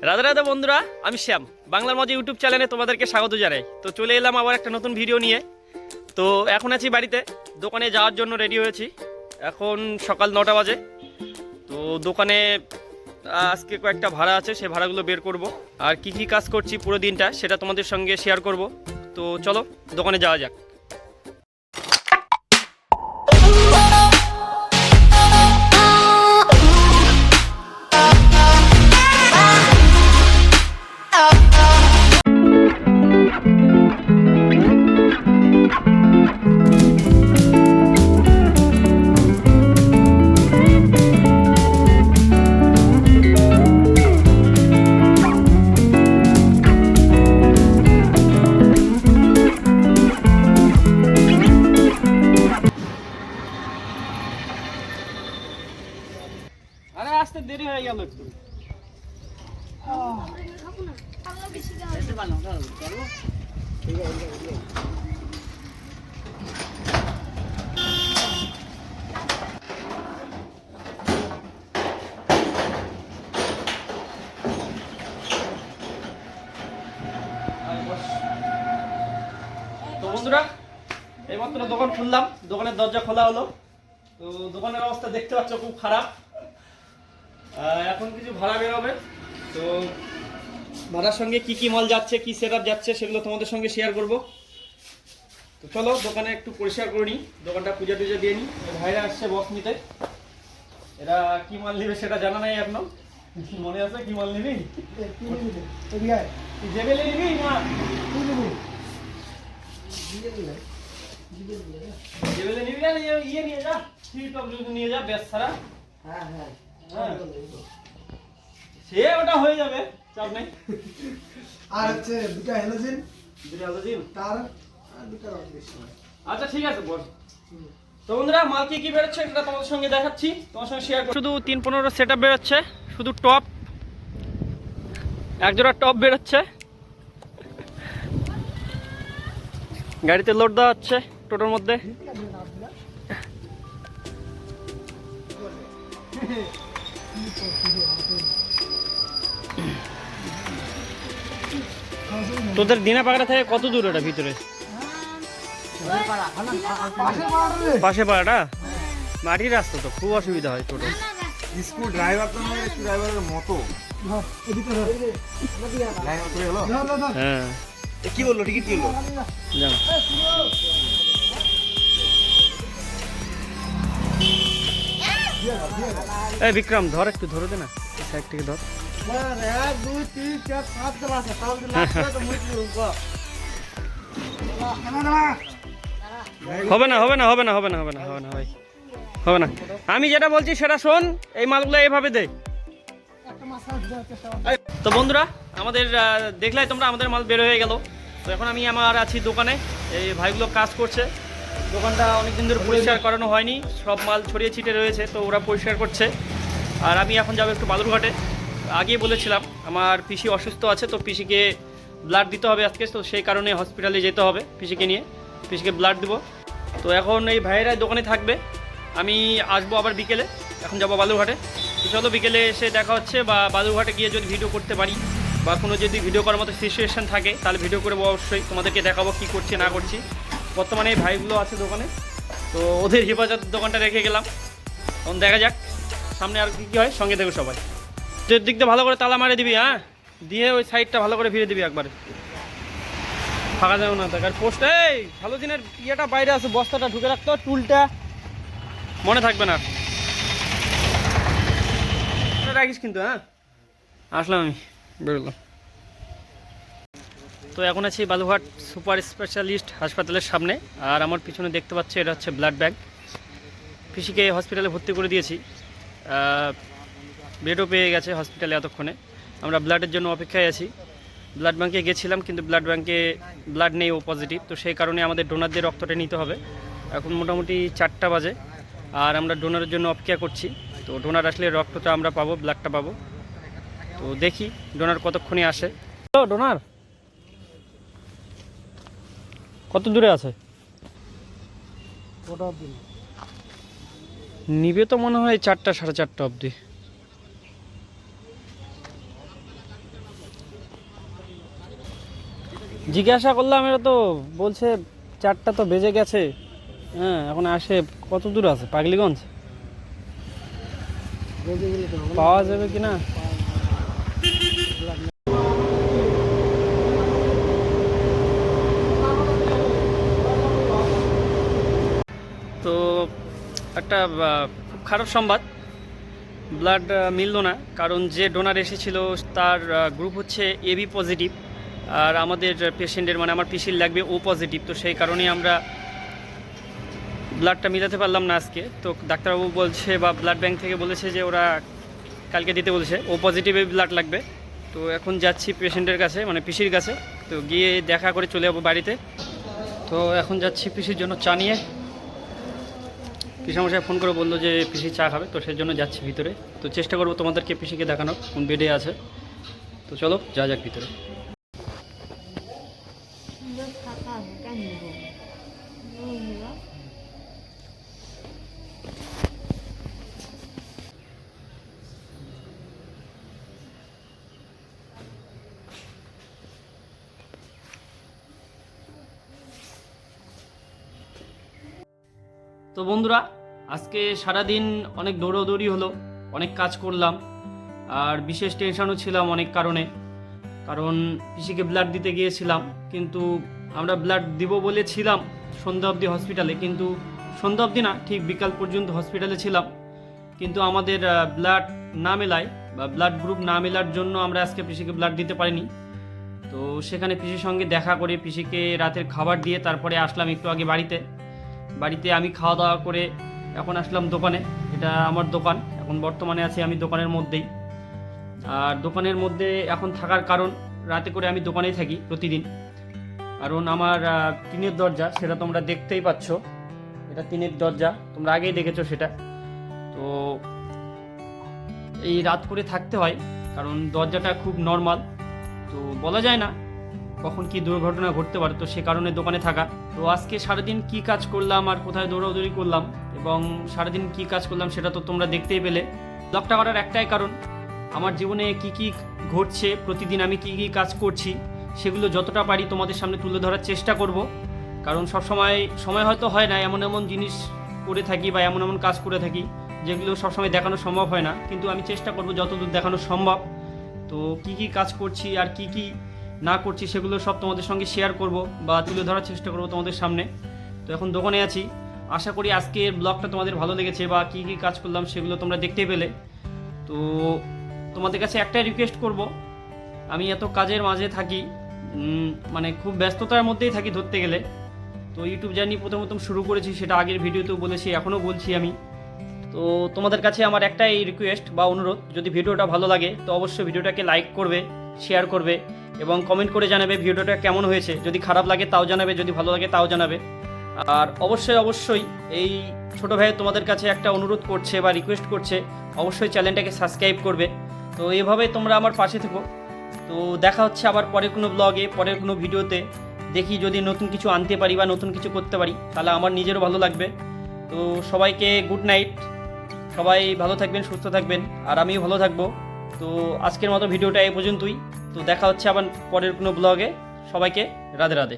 রাধে রাধে বন্ধুরা, আমি শ্যাম বাংলার মজা ইউটিউব চ্যানেলে তোমাদেরকে স্বাগত জানাই। তো চলে এলাম আবার একটা নতুন ভিডিও নিয়ে। তো এখন আছি বাড়িতে, দোকানে যাওয়ার জন্য রেডি হয়েছি। এখন সকাল 9টা বাজে। তো দোকানে আজকে কয়েকটা ভাড়া আছে, সেই ভাড়াগুলো বের করব। আর কি কি কাজ করছি পুরো দিনটা সেটা তোমাদের সঙ্গে শেয়ার করব। তো চলো দোকানে যাওয়া যাক। আরে আসতে দেরি হয়ে গেল একটু। তো বন্ধুরা, এইমাত্র দোকান খুললাম, দোকানের দরজা খোলা হলো। তো দোকানের অবস্থা দেখতে পাচ্ছ খুব খারাপ। এখন কিছু ভাড়া বেরোবে। তো ভাড়ার সঙ্গে কি কি মাল যাচ্ছে, কি সেটআপ যাচ্ছে সেগুলো তোমাদের সঙ্গে শেয়ার করব। তো চলো দোকানে একটু পরিষ্কার করে নিই, দোকানটা পূজা টুজা দিয়ে নিই। ভাইরা আসছে বক্স নিতে, এরা কি মাল নেবে সেটা জানা নাই এখনো। মনে আছে কি মাল নিবি? জেবেলে নিবি না জেবেলে নিবি না ইয়ে নিয়ে যা, থ্রি টপ নিয়ে যা, বেশ সারা। হ্যাঁ সে ওটা হয়ে যাবে, চাপ নেই। আর হচ্ছে দুটো হ্যালোজেন তার আচ্ছা ঠিক আছে বল। তো বন্ধুরা, মাল কি কি বেরোচ্ছে সেটা তোমাদের সঙ্গে দেখাচ্ছি, তোমার সঙ্গে শেয়ার করব। শুধু 3-15 সেটআপ বেরোচ্ছে, শুধু টপ, এক জোড়া টপ বেরোচ্ছে। গাড়িতে লোড দেওয়া হচ্ছে টোটোর মধ্যে। তোদের দিনা পাকড়া থেকে কত দূর এটা ভিতরে? পাশে পাড়াটা মাটির রাস্তা, তো খুব অসুবিধা হয় টোটো। স্কুল ড্রাইভার তো নয়, একটু ড্রাইভারের মতো। হ্যাঁ কি বললো, টিকিট কি বললো? জানো এই বিক্রম ধর, একটু ধরে দে না, সাইড থেকে ধর। হবে না হবে না হবে না হবে না হবে না হবে না ভাই, হবে না। আমি যেটা বলছি সেটা শোন, এই মালগুলো এইভাবে দে। তো বন্ধুরা, আমাদের দেখলাই তোমরা, আমাদের মাল বের হয়ে গেল। তো এখন আমি আমার আছি দোকানে, এই ভাইগুলো কাজ করছে। দোকানটা অনেকদিন ধরে পরিষ্কার করানো হয়নি, সব মাল ছড়িয়ে ছিটে রয়েছে, তো ওরা পরিষ্কার করছে। আর আমি এখন যাবো একটু বালুরঘাটে। আগেই বলেছিলাম আমার পিসি অসুস্থ আছে, তো পিসিকে ব্লাড দিতে হবে আজকে, তো সেই কারণে হসপিটালে যেতে হবে পিসিকে নিয়ে, পিসিকে ব্লাড দেবো। তো এখন এই ভাইয়েরাই দোকানে থাকবে, আমি আসবো আবার বিকেলে। এখন যাবো বালুরঘাটে। তো চলো বিকেলে এসে দেখা হচ্ছে, বা বালুরঘাটে গিয়ে যদি ভিডিও করতে পারি, বা কোনো যদি ভিডিও করার মতো সিচুয়েশান থাকে তাহলে ভিডিও করবো অবশ্যই, তোমাদেরকে দেখাবো কী করছি না করছি। বর্তমানে এই ভাইগুলো আছে দোকানে, তো ওদের হেফাজত দোকানটা রেখে গেলাম। তখন দেখা যাক সামনে আর কী কী হয়, সঙ্গে দেখো সবাই। তোর দিক দিয়ে ভালো করে তালা মারে দিবি, হ্যাঁ, দিয়ে ওই সাইডটা ভালো করে ফিরে দিবি একবারে, ফাঁকা যাবে না। দেখ আর পোস্ট, এই ভালো দিনের ইয়েটা বাইরে আছে, বস্তাটা ঢুকে রাখতো, টুলটা মনে থাকবে না, রাখিস কিন্তু। হ্যাঁ আসলাম, আমি বেরোলাম। তো এখন আছি বালুরঘাট সুপার স্পেশালিস্ট হাসপাতালের সামনে। আর আমার পিছনে দেখতে পাচ্ছি এটা হচ্ছে ব্লাড ব্যাংক। পিসিকে হসপিটালে ভর্তি করে দিয়েছি, বেডও পেয়ে গেছে হসপিটালে। এতক্ষণে আমরা ব্লাডের জন্য অপেক্ষায় আছি। ব্লাড ব্যাঙ্কে গেছিলাম, কিন্তু ব্লাড ব্যাঙ্কে ব্লাড নেই, ও পজিটিভ। তো সেই কারণে আমাদের ডোনারদের রক্তটা নিতে হবে। এখন মোটামুটি 4টা বাজে, আর আমরা ডোনারের জন্য অপেক্ষা করছি। তো ডোনার আসলে রক্তটা আমরা পাবো, ব্লাডটা পাবো। তো দেখি ডোনার কতক্ষণে আসে। তো ডোনার কত দূরে আছে? নিবে তো মনে হয় 4টা 4:30 অবধি। জিজ্ঞাসা করলাম, এরা তো বলছে 4টা তো বেজে গেছে। হ্যাঁ, এখন আসে কত দূর আছে পাগলিগঞ্জ, পাওয়া যাবে কিনা। তো একটা খুব খারাপ সংবাদ, ব্লাড মিললো না। কারণ যে ডোনার এসেছিল তার গ্রুপ হচ্ছে এবি পজিটিভ, আর আমাদের পেশেন্টের মানে আমার পিসির লাগবে ও পজিটিভ। তো সেই কারণেই আমরা ব্লাডটা মিলাতে পারলাম না আজকে। তো ডাক্তারবাবু বলছে বা ব্লাড ব্যাংক থেকে বলেছে যে ওরা কালকে দিতে বলেছে, ও পজিটিভে ব্লাড লাগবে। তো এখন যাচ্ছি পেশেন্টের কাছে, মানে পিসির কাছে। তো গিয়ে দেখা করে চলে যাবো বাড়িতে। তো এখন যাচ্ছি পিসির জন্য চা নিয়ে। পিসামশাই ফোন করে বললো যে পিসি চা খাবে, তো সেই জন্য যাচ্ছি ভিতরে। তো চেষ্টা করবো তোমাদেরকে পিসিকে দেখানোর কোন বেডে আছে। তো চলো যা যাক ভিতরে। তো বন্ধুরা, আজকে সারাদিন অনেক দৌড়াদৌড়ি হলো, অনেক কাজ করলাম, আর বিশেষ টেনশনও ছিলাম অনেক কারণে। কারণ পিসিকে ব্লাড দিতে গিয়েছিলাম, কিন্তু আমরা ব্লাড দিব বলেছিলাম সন্ধ্যা অবধি হসপিটালে, কিন্তু সন্ধ্যা অবধি না, ঠিক বিকাল পর্যন্ত হসপিটালে ছিলাম। কিন্তু আমাদের ব্লাড না মেলায় বা ব্লাড গ্রুপ না মেলার জন্য আমরা আজকে পিসিকে ব্লাড দিতে পারিনি। তো সেখানে পিসির সঙ্গে দেখা করে পিসিকে রাতের খাবার দিয়ে তারপরে আসলাম একটু আগে বাড়িতে আমি খাওয়া দাওয়া করে এখন আসলাম দোকানে। এটা আমার দোকান, এখন বর্তমানে আছি আমি দোকানের মধ্যেই। আর দোকানের মধ্যে এখন থাকার কারণ, রাতে করে আমি দোকানেই থাকি প্রতিদিন। কারণ আমার টিনের দরজা, সেটা তোমরা দেখতেই পাচ্ছ, এটা টিনের দরজা, তোমরা আগেই দেখেছো সেটা। তো এই রাত করে থাকতে হয়, কারণ দরজাটা খুব নর্মাল, তো বলা যায় না কখন কি দুর্ঘটনা ঘটতে পারে। তো সে কারণে দোকানে থাকা। তো আজকে সারাদিন কি কাজ করলাম আর কোথায় দৌড়াদৌড়ি করলাম এবং সারাদিন কি কাজ করলাম সেটা তো তোমরা দেখতেই পেলে। ব্লগটা করার একটাই কারণ, আমার জীবনে কি কি ঘটছে, প্রতিদিন আমি কি কি কাজ করছি, সেগুলো যতটা পারি তোমাদের সামনে তুলে ধরার চেষ্টা করব। কারণ সময় হয়তো হয় না, এমন এমন জিনিস করে থাকি বা এমন এমন কাজ করে থাকি যেগুলো সবসময় দেখানো সম্ভব হয় না, কিন্তু আমি চেষ্টা করব যতদূর দেখানো সম্ভব। তো কি কি কাজ করছি আর কি কি না করছি সেগুলো সব তোমাদের সঙ্গে শেয়ার করব বা তুলে ধরার চেষ্টা করব তোমাদের সামনে। তো এখন দোকানে আছি, আশা করি আজকের ব্লগটা তোমাদের ভালো লেগেছে বা কি কি কাজ করলাম সেগুলো তোমরা দেখতে পেলে। তো তোমাদের কাছে একটাই রিকোয়েস্ট করব, আমি এত কাজের মাঝে থাকি, মানে খুব ব্যস্ততার মধ্যেই থাকি ধরতে গেলে। তো ইউটিউব জার্নি প্রথম শুরু করেছি, সেটা আগের ভিডিওতেও বলেছি, এখনও বলছি আমি। তো তোমাদের কাছে আমার একটাই রিকোয়েস্ট বা অনুরোধ, যদি ভিডিওটা ভালো লাগে তো অবশ্যই ভিডিওটাকে লাইক করবে, শেয়ার করবে এবং কমেন্ট করে জানাবে ভিডিওটা কেমন হয়েছে। যদি খারাপ লাগে তাও জানাবে, যদি ভালো লাগে তাও জানাবে। আর অবশ্যই এই ছোটো ভাই তোমাদের কাছে একটা অনুরোধ করছে বা রিকোয়েস্ট করছে, অবশ্যই চ্যানেলটাকে সাবস্ক্রাইব করবে। তো এইভাবে তোমরা আমার পাশে থেকো। তো দেখা হচ্ছে আবার পরের কোনো ব্লগে, পরের কোনো ভিডিওতে। দেখি যদি নতুন কিছু আনতে পারি বা নতুন কিছু করতে পারি, তাহলে আমার নিজেরও ভালো লাগবে। তো সবাইকে গুড নাইট, সবাই ভালো থাকবেন, সুস্থ থাকবেন, আর আমিও ভালো থাকবো। তো আজকের মতো ভিডিওটা এই পর্যন্তই। তো দেখা হচ্ছে আবার পরের কোনো ব্লগে। সবাইকে রাধে রাধে।